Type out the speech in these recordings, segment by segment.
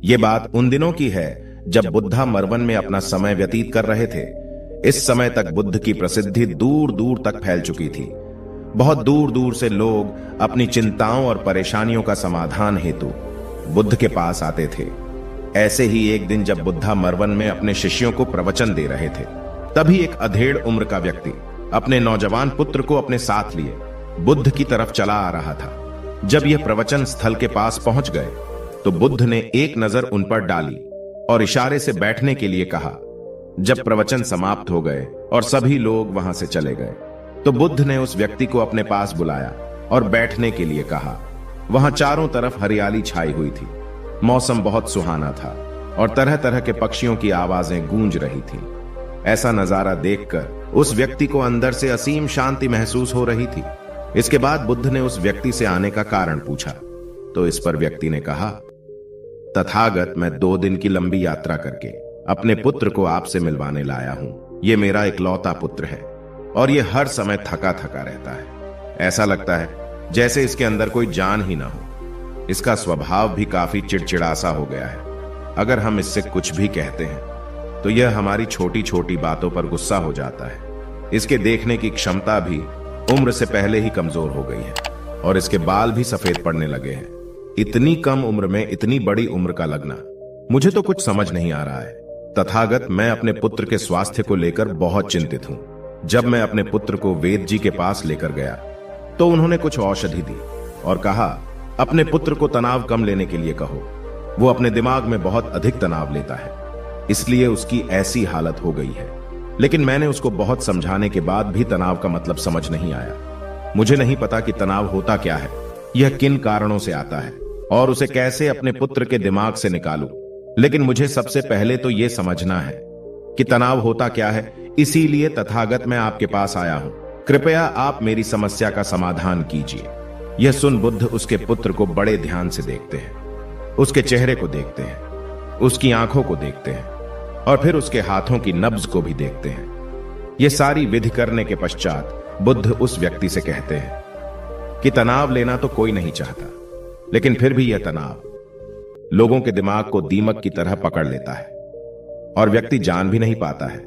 ये बात उन दिनों की है जब बुद्धा मरवन में अपना समय व्यतीत कर रहे थे। इस समय तक बुद्ध की प्रसिद्धि दूर दूर तक फैल चुकी थी। बहुत दूर दूर से लोग अपनी चिंताओं और परेशानियों का समाधान हेतु बुद्ध के पास आते थे। ऐसे ही एक दिन जब बुद्धा मरवन में अपने शिष्यों को प्रवचन दे रहे थे, तभी एक अधेड़ उम्र का व्यक्ति अपने नौजवान पुत्र को अपने साथ लिए बुद्ध की तरफ चला आ रहा था। जब यह प्रवचन स्थल के पास पहुंच गए तो बुद्ध ने एक नजर उन पर डाली और इशारे से बैठने के लिए कहा। जब प्रवचन समाप्त हो गए और सभी लोग वहां से चले गए तो बुद्ध ने उस व्यक्ति को अपने पास बुलाया और बैठने के लिए कहा। वहां चारों तरफ हरियाली छाई हुई थी। मौसम बहुत सुहाना था और तरह तरह के पक्षियों की आवाजें गूंज रही थीं। ऐसा नजारा देखकर उस व्यक्ति को अंदर से असीम शांति महसूस हो रही थी। इसके बाद बुद्ध ने उस व्यक्ति से आने का कारण पूछा तो इस पर व्यक्ति ने कहा, तथागत, मैं 2 दिन की लंबी यात्रा करके अपने पुत्र को आपसे मिलवाने लाया हूं। ये मेरा इकलौता पुत्र है और ये हर समय थका थका रहता है। ऐसा लगता है जैसे इसके अंदर कोई जान ही ना हो। इसका स्वभाव भी काफी चिड़चिड़ासा हो गया है। अगर हम इससे कुछ भी कहते हैं तो यह हमारी छोटी छोटी बातों पर गुस्सा हो जाता है। इसके देखने की क्षमता भी उम्र से पहले ही कमजोर हो गई है और इसके बाल भी सफेद पड़ने लगे हैं। इतनी कम उम्र में इतनी बड़ी उम्र का लगना, मुझे तो कुछ समझ नहीं आ रहा है। तथागत, मैं अपने पुत्र के स्वास्थ्य को लेकर बहुत चिंतित हूं। जब मैं अपने पुत्र को वेद जी के पास लेकर गया तो उन्होंने कुछ औषधि दी और कहा, अपने पुत्र को तनाव कम लेने के लिए कहो। वो अपने दिमाग में बहुत अधिक तनाव लेता है, इसलिए उसकी ऐसी हालत हो गई है। लेकिन मैंने उसको बहुत समझाने के बाद भी तनाव का मतलब समझ नहीं आया। मुझे नहीं पता कि तनाव होता क्या है, यह किन कारणों से आता है और उसे कैसे अपने पुत्र के दिमाग से निकालूं। लेकिन मुझे सबसे पहले तो यह समझना है कि तनाव होता क्या है। इसीलिए तथागत, मैं आपके पास आया हूं। कृपया आप मेरी समस्या का समाधान कीजिए। यह सुन बुद्ध उसके पुत्र को बड़े ध्यान से देखते हैं। उसके चेहरे को देखते हैं, उसकी आंखों को देखते हैं और फिर उसके हाथों की नब्ज को भी देखते हैं। यह सारी विधि करने के पश्चात बुद्ध उस व्यक्ति से कहते हैं कि तनाव लेना तो कोई नहीं चाहता, लेकिन फिर भी यह तनाव लोगों के दिमाग को दीमक की तरह पकड़ लेता है और व्यक्ति जान भी नहीं पाता है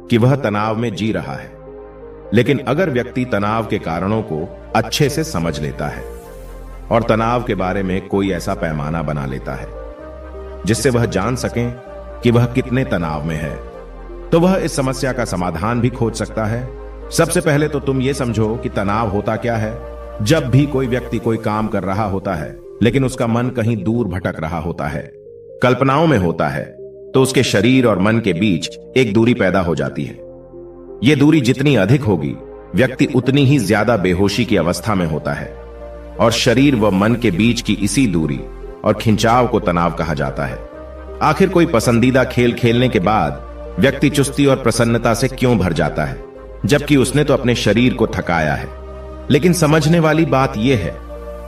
कि वह तनाव में जी रहा है। लेकिन अगर व्यक्ति तनाव के कारणों को अच्छे से समझ लेता है और तनाव के बारे में कोई ऐसा पैमाना बना लेता है जिससे वह जान सके कि वह कितने तनाव में है, तो वह इस समस्या का समाधान भी खोज सकता है। सबसे पहले तो तुम ये समझो कि तनाव होता क्या है। जब भी कोई व्यक्ति कोई काम कर रहा होता है लेकिन उसका मन कहीं दूर भटक रहा होता है, कल्पनाओं में होता है, तो उसके शरीर और मन के बीच एक दूरी पैदा हो जाती है। यह दूरी जितनी अधिक होगी, व्यक्ति उतनी ही ज्यादा बेहोशी की अवस्था में होता है और शरीर व मन के बीच की इसी दूरी और खिंचाव को तनाव कहा जाता है। आखिर कोई पसंदीदा खेल खेलने के बाद व्यक्ति चुस्ती और प्रसन्नता से क्यों भर जाता है, जबकि उसने तो अपने शरीर को थकाया है। लेकिन समझने वाली बात यह है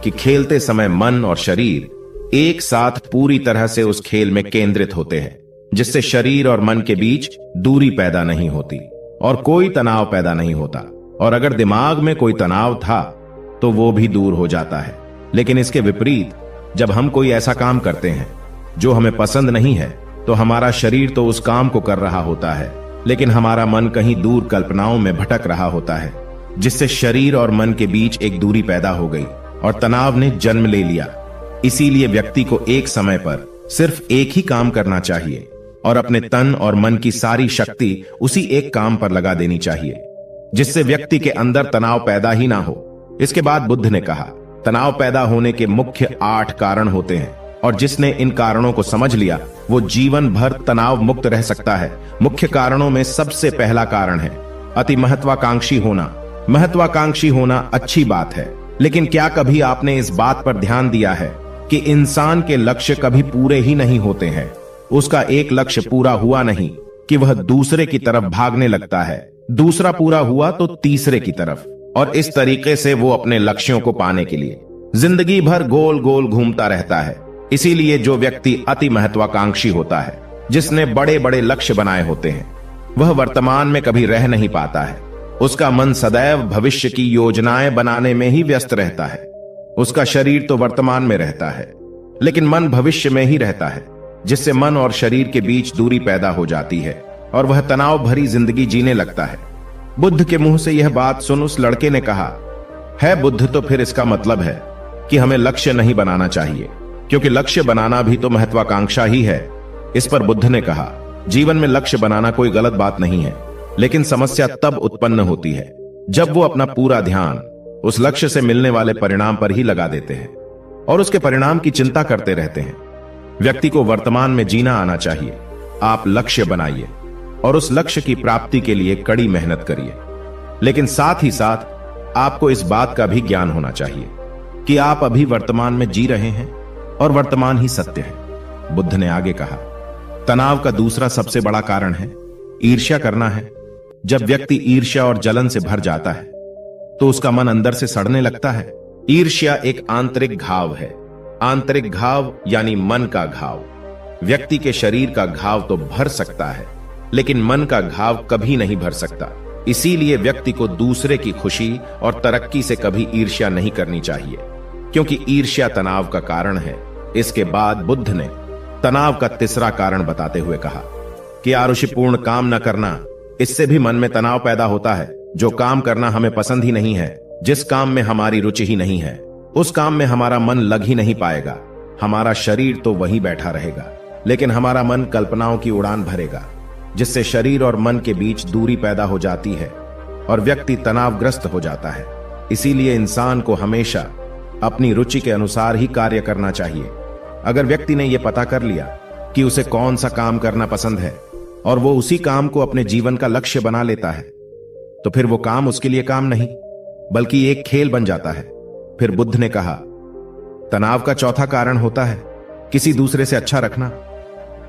कि खेलते समय मन और शरीर एक साथ पूरी तरह से उस खेल में केंद्रित होते हैं, जिससे शरीर और मन के बीच दूरी पैदा नहीं होती और कोई तनाव पैदा नहीं होता। और अगर दिमाग में कोई तनाव था तो वो भी दूर हो जाता है। लेकिन इसके विपरीत, जब हम कोई ऐसा काम करते हैं जो हमें पसंद नहीं है, तो हमारा शरीर तो उस काम को कर रहा होता है, लेकिन हमारा मन कहीं दूर कल्पनाओं में भटक रहा होता है, जिससे शरीर और मन के बीच एक दूरी पैदा हो गई और तनाव ने जन्म ले लिया। इसीलिए व्यक्ति को एक समय पर सिर्फ एक ही काम करना चाहिए और अपने तन और मन की सारी शक्ति उसी एक काम पर लगा देनी चाहिए, जिससे व्यक्ति के अंदर तनाव पैदा ही ना हो। इसके बाद बुद्ध ने कहा, तनाव पैदा होने के मुख्य 8 कारण होते हैं और जिसने इन कारणों को समझ लिया वो जीवन भर तनाव मुक्त रह सकता है। मुख्य कारणों में सबसे पहला कारण है अति महत्वाकांक्षी होना। महत्वाकांक्षी होना अच्छी बात है, लेकिन क्या कभी आपने इस बात पर ध्यान दिया है कि इंसान के लक्ष्य कभी पूरे ही नहीं होते हैं। उसका एक लक्ष्य पूरा हुआ नहीं कि वह दूसरे की तरफ भागने लगता है, दूसरा पूरा हुआ तो तीसरे की तरफ, और इस तरीके से वो अपने लक्ष्यों को पाने के लिए जिंदगी भर गोल गोल घूमता रहता है। इसीलिए जो व्यक्ति अति महत्वाकांक्षी होता है, जिसने बड़े बड़े लक्ष्य बनाए होते हैं, वह वर्तमान में कभी रह नहीं पाता है। उसका मन सदैव भविष्य की योजनाएं बनाने में ही व्यस्त रहता है। उसका शरीर तो वर्तमान में रहता है, लेकिन मन भविष्य में ही रहता है, जिससे मन और शरीर के बीच दूरी पैदा हो जाती है और वह तनाव भरी जिंदगी जीने लगता है। बुद्ध के मुंह से यह बात सुन उस लड़के ने कहा, है बुद्ध, तो फिर इसका मतलब है कि हमें लक्ष्य नहीं बनाना चाहिए, क्योंकि लक्ष्य बनाना भी तो महत्वाकांक्षा ही है। इस पर बुद्ध ने कहा, जीवन में लक्ष्य बनाना कोई गलत बात नहीं है, लेकिन समस्या तब उत्पन्न होती है जब वो अपना पूरा ध्यान उस लक्ष्य से मिलने वाले परिणाम पर ही लगा देते हैं और उसके परिणाम की चिंता करते रहते हैं। व्यक्ति को वर्तमान में जीना आना चाहिए। आप लक्ष्य बनाइए और उस लक्ष्य की प्राप्ति के लिए कड़ी मेहनत करिए, लेकिन साथ ही साथ आपको इस बात का भी ज्ञान होना चाहिए कि आप अभी वर्तमान में जी रहे हैं और वर्तमान ही सत्य है। बुद्ध ने आगे कहा, तनाव का दूसरा सबसे बड़ा कारण है ईर्ष्या करना है। जब व्यक्ति ईर्ष्या और जलन से भर जाता है तो उसका मन अंदर से सड़ने लगता है। ईर्ष्या एक आंतरिक घाव है। आंतरिक घाव यानी मन का घाव। व्यक्ति के शरीर का घाव तो भर सकता है, लेकिन मन का घाव कभी नहीं भर सकता। इसीलिए व्यक्ति को दूसरे की खुशी और तरक्की से कभी ईर्ष्या नहीं करनी चाहिए, क्योंकि ईर्ष्या तनाव का कारण है। इसके बाद बुद्ध ने तनाव का तीसरा कारण बताते हुए कहा कि आरुषिपूर्ण काम न करना, इससे भी मन में तनाव पैदा होता है। जो काम करना हमें पसंद ही नहीं है, जिस काम में हमारी रुचि ही नहीं है, उस काम में हमारा मन लग ही नहीं पाएगा। हमारा शरीर तो वहीं बैठा रहेगा, लेकिन हमारा मन कल्पनाओं की उड़ान भरेगा, जिससे शरीर और मन के बीच दूरी पैदा हो जाती है और व्यक्ति तनावग्रस्त हो जाता है। इसीलिए इंसान को हमेशा अपनी रुचि के अनुसार ही कार्य करना चाहिए। अगर व्यक्ति ने यह पता कर लिया कि उसे कौन सा काम करना पसंद है और वो उसी काम को अपने जीवन का लक्ष्य बना लेता है, तो फिर वो काम उसके लिए काम नहीं बल्कि एक खेल बन जाता है। फिर बुद्ध ने कहा, तनाव का चौथा कारण होता है किसी दूसरे से अच्छा रखना।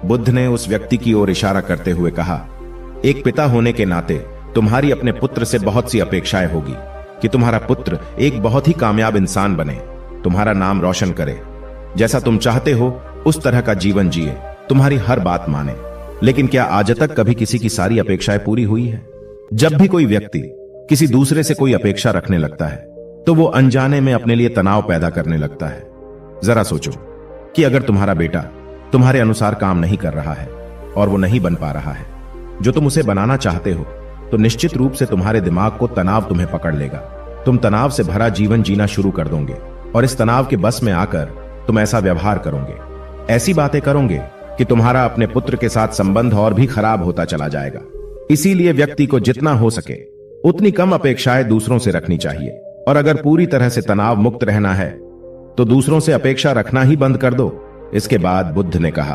बुद्ध ने उस व्यक्ति की ओर इशारा करते हुए कहा, एक पिता होने के नाते तुम्हारी अपने पुत्र से बहुत सी अपेक्षाएं होगी कि तुम्हारा पुत्र एक बहुत ही कामयाब इंसान बने, तुम्हारा नाम रोशन करे, जैसा तुम चाहते हो उस तरह का जीवन जिए, तुम्हारी हर बात माने। लेकिन क्या आज तक कभी किसी की सारी अपेक्षाएं पूरी हुई है? जब भी कोई व्यक्ति किसी दूसरे से कोई अपेक्षा रखने लगता है तो वो अनजाने में अपने लिए तनाव पैदा करने लगता है। जरा सोचो कि अगर तुम्हारा बेटा तुम्हारे अनुसार काम नहीं कर रहा है और वो नहीं बन पा रहा है जो तुम उसे बनाना चाहते हो, तो निश्चित रूप से तुम्हारे दिमाग को तनाव तुम्हें पकड़ लेगा। तुम तनाव से भरा जीवन जीना शुरू कर दोगे और इस तनाव के बस में आकर तुम ऐसा व्यवहार करोगे, ऐसी बातें करोगे कि तुम्हारा अपने पुत्र के साथ संबंध और भी खराब होता चला जाएगा। इसीलिए व्यक्ति को जितना हो सके उतनी कम अपेक्षाएं दूसरों से रखनी चाहिए, और अगर पूरी तरह से तनाव मुक्त रहना है तो दूसरों से अपेक्षा रखना ही बंद कर दो। इसके बाद बुद्ध ने कहा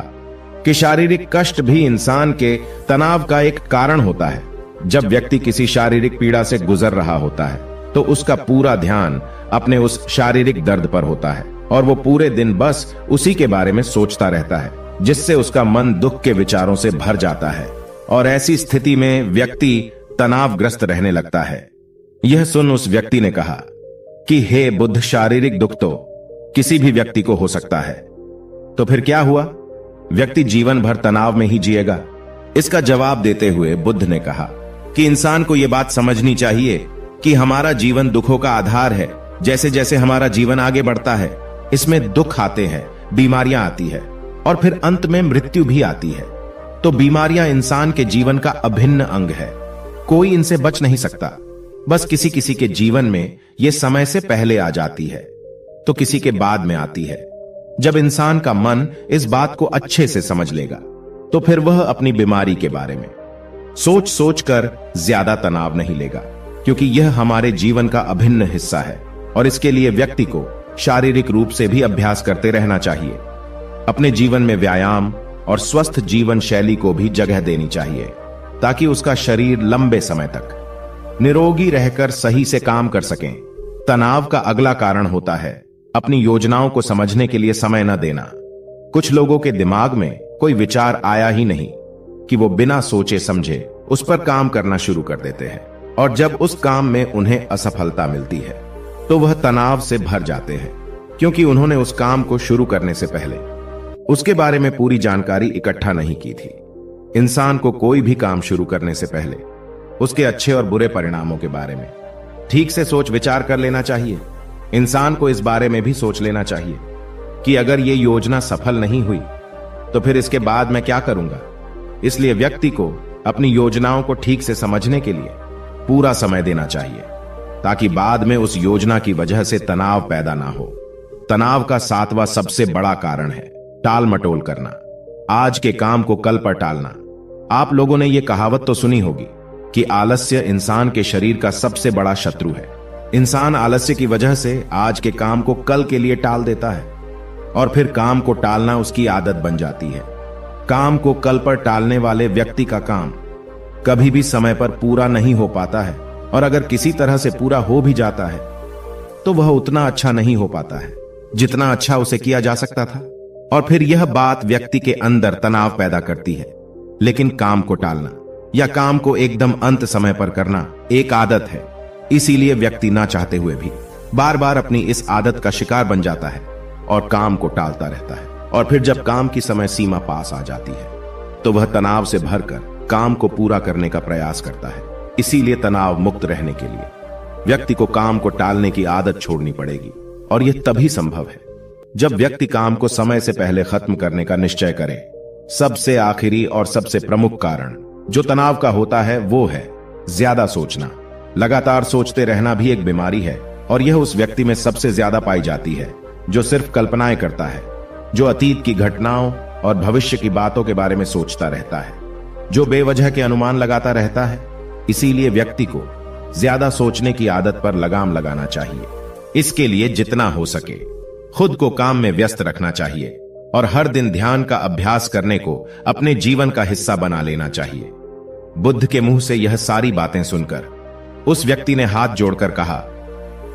कि शारीरिक कष्ट भी इंसान के तनाव का एक कारण होता है। जब व्यक्ति किसी शारीरिक पीड़ा से गुजर रहा होता है तो उसका पूरा ध्यान अपने उस शारीरिक दर्द पर होता है और वो पूरे दिन बस उसी के बारे में सोचता रहता है, जिससे उसका मन दुख के विचारों से भर जाता है और ऐसी स्थिति में व्यक्ति तनावग्रस्त रहने लगता है। यह सुन उस व्यक्ति ने कहा कि हे बुद्ध, शारीरिक दुख तो किसी भी व्यक्ति को हो सकता है, तो फिर क्या हुआ? व्यक्ति जीवन भर तनाव में ही जिएगा? इसका जवाब देते हुए बुद्ध ने कहा कि इंसान को यह बात समझनी चाहिए कि हमारा जीवन दुखों का आधार है। जैसे जैसे हमारा जीवन आगे बढ़ता है, इसमें दुख आते हैं, बीमारियां आती है और फिर अंत में मृत्यु भी आती है। तो बीमारियां इंसान के जीवन का अभिन्न अंग है, कोई इनसे बच नहीं सकता। बस किसी किसी के जीवन में यह समय से पहले आ जाती है तो किसी के बाद में आती है। जब इंसान का मन इस बात को अच्छे से समझ लेगा तो फिर वह अपनी बीमारी के बारे में सोच सोच कर ज्यादा तनाव नहीं लेगा, क्योंकि यह हमारे जीवन का अभिन्न हिस्सा है और इसके लिए व्यक्ति को शारीरिक रूप से भी अभ्यास करते रहना चाहिए। अपने जीवन में व्यायाम और स्वस्थ जीवन शैली को भी जगह देनी चाहिए ताकि उसका शरीर लंबे समय तक निरोगी रहकर सही से काम कर सकें। तनाव का अगला कारण होता है अपनी योजनाओं को समझने के लिए समय न देना। कुछ लोगों के दिमाग में कोई विचार आया ही नहीं कि वो बिना सोचे समझे उस पर काम करना शुरू कर देते हैं, और जब उस काम में उन्हें असफलता मिलती है तो वह तनाव से भर जाते हैं, क्योंकि उन्होंने उस काम को शुरू करने से पहले उसके बारे में पूरी जानकारी इकट्ठा नहीं की थी। इंसान को कोई भी काम शुरू करने से पहले उसके अच्छे और बुरे परिणामों के बारे में ठीक से सोच विचार कर लेना चाहिए। इंसान को इस बारे में भी सोच लेना चाहिए कि अगर ये योजना सफल नहीं हुई तो फिर इसके बाद मैं क्या करूंगा। इसलिए व्यक्ति को अपनी योजनाओं को ठीक से समझने के लिए पूरा समय देना चाहिए, ताकि बाद में उस योजना की वजह से तनाव पैदा ना हो। तनाव का 7वां सबसे बड़ा कारण है टाल मटोल करना, आज के काम को कल पर टालना। आप लोगों ने यह कहावत तो सुनी होगी कि आलस्य इंसान के शरीर का सबसे बड़ा शत्रु है। इंसान आलस्य की वजह से आज के काम को कल के लिए टाल देता है और फिर काम को टालना उसकी आदत बन जाती है। काम को कल पर टालने वाले व्यक्ति का काम कभी भी समय पर पूरा नहीं हो पाता है, और अगर किसी तरह से पूरा हो भी जाता है तो वह उतना अच्छा नहीं हो पाता है जितना अच्छा उसे किया जा सकता था, और फिर यह बात व्यक्ति के अंदर तनाव पैदा करती है। लेकिन काम को टालना या काम को एकदम अंत समय पर करना एक आदत है, इसीलिए व्यक्ति ना चाहते हुए भी बार बार अपनी इस आदत का शिकार बन जाता है और काम को टालता रहता है। और फिर जब काम की समय सीमा पास आ जाती है तो वह तनाव से भरकर काम को पूरा करने का प्रयास करता है। इसीलिए तनाव मुक्त रहने के लिए व्यक्ति को काम को टालने की आदत छोड़नी पड़ेगी, और यह तभी संभव है जब व्यक्ति काम को समय से पहले खत्म करने का निश्चय करे। सबसे आखिरी और सबसे प्रमुख कारण जो तनाव का होता है वो है ज्यादा सोचना। लगातार सोचते रहना भी एक बीमारी है, और यह उस व्यक्ति में सबसे ज्यादा पाई जाती है जो सिर्फ कल्पनाएं करता है, जो अतीत की घटनाओं और भविष्य की बातों के बारे में सोचता रहता है, जो बेवजह के अनुमान लगाता रहता है। इसीलिए व्यक्ति को ज्यादा सोचने की आदत पर लगाम लगाना चाहिए। इसके लिए जितना हो सके खुद को काम में व्यस्त रखना चाहिए, और हर दिन ध्यान का अभ्यास करने को अपने जीवन का हिस्सा बना लेना चाहिए। बुद्ध के मुंह से यह सारी बातें सुनकर उस व्यक्ति ने हाथ जोड़कर कहा,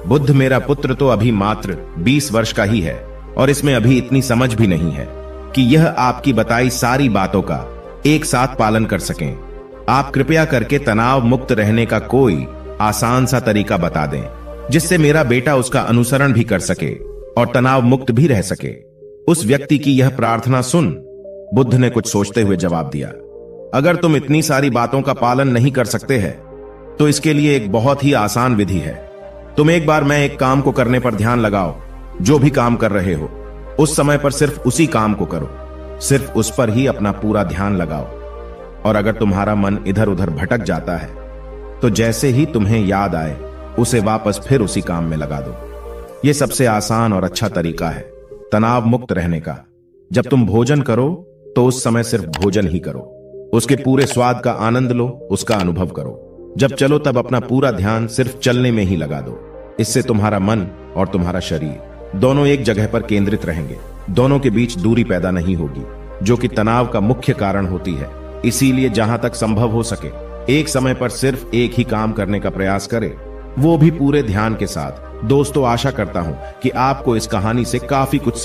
बुद्ध, मेरा पुत्र तो अभी मात्र 20 वर्ष का ही है और इसमें अभी इतनी समझ भी नहीं है कि यह आपकी बताई सारी बातों का एक साथ पालन कर सकें। आप कृपया करके तनाव मुक्त रहने का कोई आसान सा तरीका बता दें, जिससे मेरा बेटा उसका अनुसरण भी कर सके और तनाव मुक्त भी रह सके। उस व्यक्ति की यह प्रार्थना सुन बुद्ध ने कुछ सोचते हुए जवाब दिया, अगर तुम इतनी सारी बातों का पालन नहीं कर सकते हैं तो इसके लिए एक बहुत ही आसान विधि है। तुम एक बार मैं एक काम को करने पर ध्यान लगाओ। जो भी काम कर रहे हो उस समय पर सिर्फ उसी काम को करो, सिर्फ उस पर ही अपना पूरा ध्यान लगाओ। और अगर तुम्हारा मन इधर उधर भटक जाता है तो जैसे ही तुम्हें याद आए उसे वापस फिर उसी काम में लगा दो। यह सबसे आसान और अच्छा तरीका है तनाव मुक्त रहने का। जब तुम भोजन करो तो उस समय सिर्फ भोजन ही करो, उसके पूरे स्वाद का आनंद लो, उसका अनुभव करो। जब चलो तब अपना पूरा ध्यान सिर्फ चलने में ही लगा दो। इससे तुम्हारा मन और तुम्हारा शरीर दोनों एक जगह पर केंद्रित रहेंगे, दोनों के बीच दूरी पैदा नहीं होगी, जो कि तनाव का मुख्य कारण होती है। इसीलिए जहां तक संभव हो सके एक समय पर सिर्फ एक ही काम करने का प्रयास करें, वो भी पूरे ध्यान के साथ। दोस्तों, आशा करता हूं कि आपको इस कहानी से काफी कुछ